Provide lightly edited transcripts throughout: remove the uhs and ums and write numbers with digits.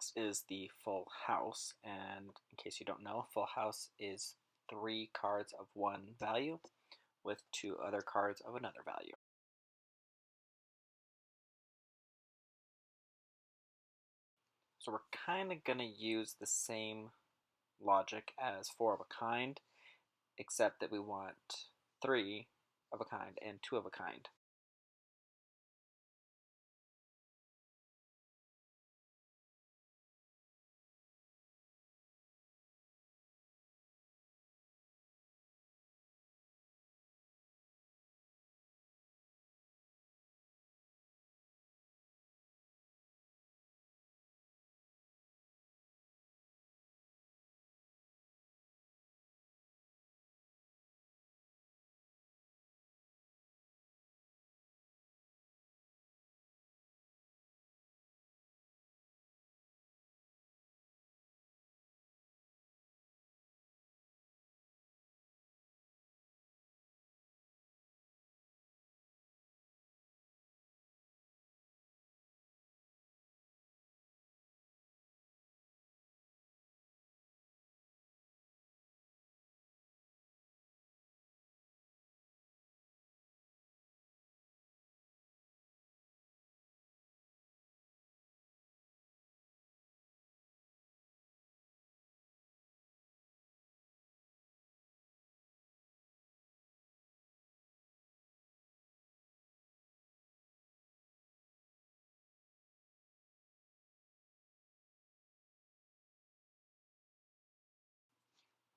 next is the full house, and in case you don't know, full house is 3 cards of one value with 2 other cards of another value. So we're kind of going to use the same logic as 4 of a kind, except that we want 3 of a kind and 2 of a kind.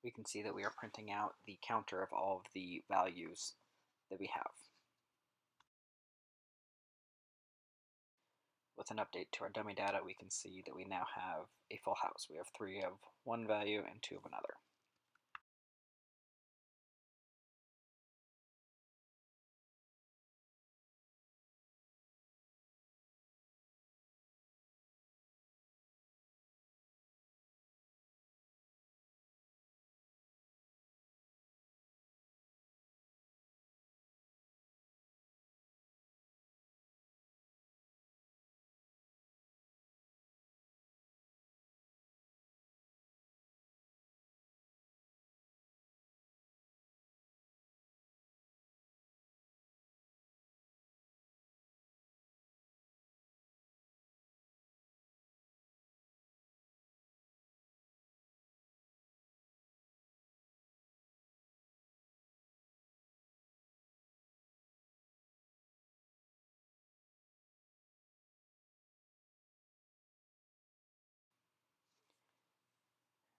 We can see that we are printing out the counter of all of the values that we have. With an update to our dummy data, we can see that we now have a full house. We have 3 of one value and 2 of another.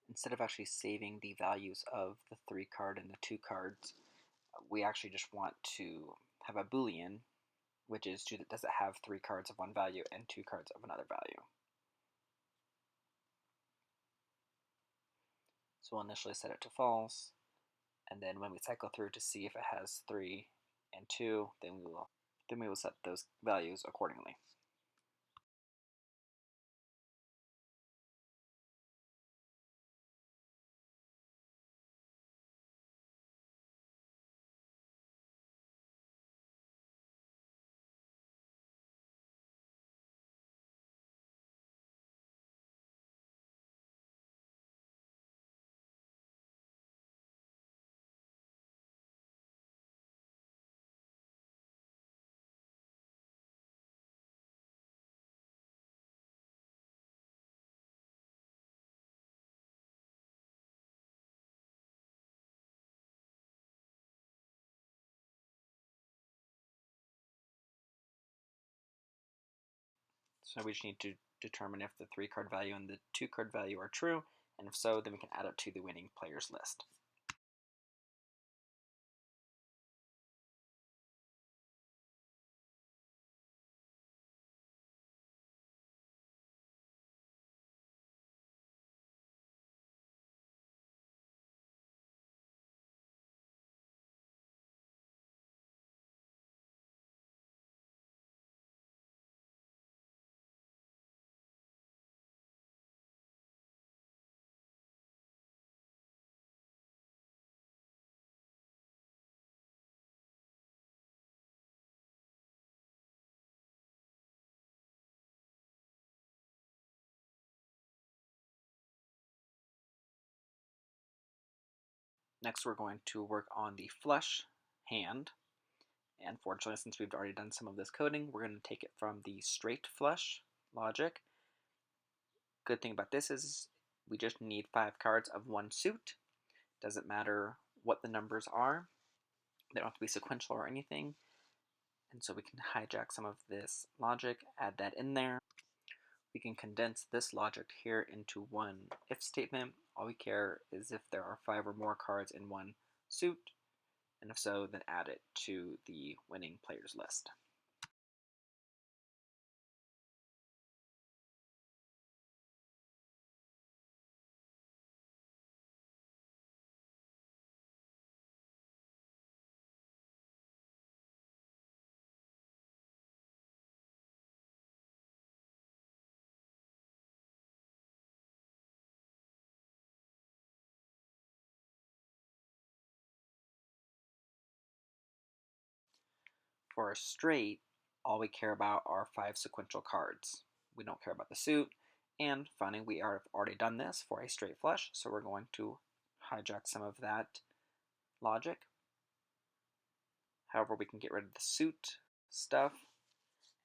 Instead of actually saving the values of the 3 card and the 2 cards, we actually just want to have a Boolean, which is does it have 3 cards of one value and 2 cards of another value. So we'll initially set it to false, and then when we cycle through to see if it has 3 and 2, then we will set those values accordingly. So we just need to determine if the 3 card value and the 2 card value are true, and if so, then we can add it to the winning players list. Next, we're going to work on the flush hand. And fortunately, since we've already done some of this coding, we're going to take it from the straight flush logic. Good thing about this is we just need 5 cards of one suit. Doesn't matter what the numbers are. They don't have to be sequential or anything. And so we can hijack some of this logic, add that in there. We can condense this logic here into one if statement. All we care is if there are 5 or more cards in one suit, and if so, then add it to the winning players list. For a straight, all we care about are 5 sequential cards. We don't care about the suit, and funny, we have already done this for a straight flush, so we're going to hijack some of that logic. However, we can get rid of the suit stuff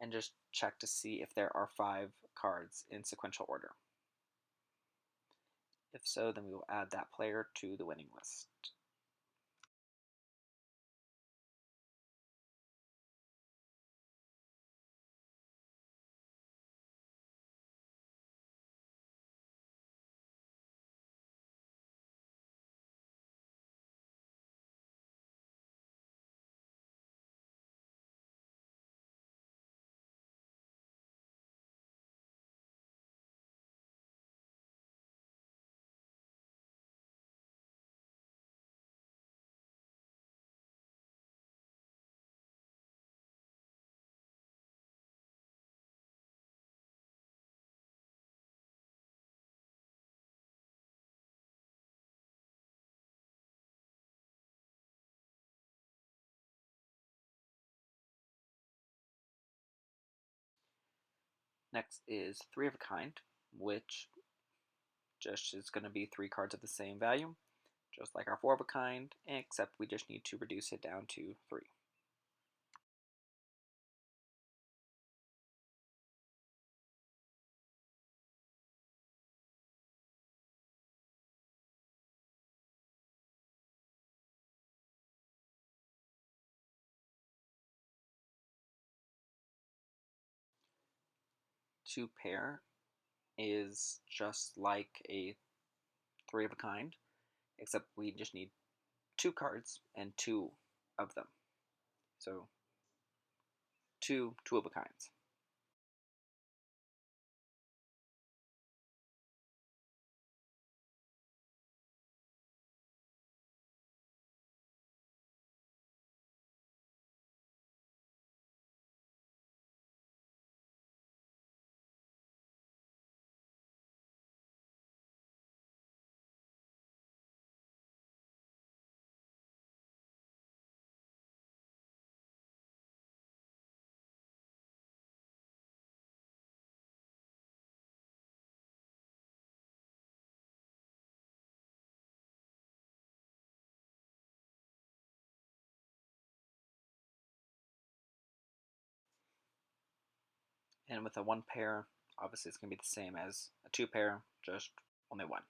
and just check to see if there are 5 cards in sequential order. If so, then we will add that player to the winning list. Next is 3 of a kind, which just is going to be 3 cards of the same value, just like our 4 of a kind, except we just need to reduce it down to 3. Two pair is just like a 3 of a kind, except we just need 2 cards and 2 of them. So 2 of a kinds. And with a 1 pair, obviously it's going to be the same as a 2 pair, just only 1.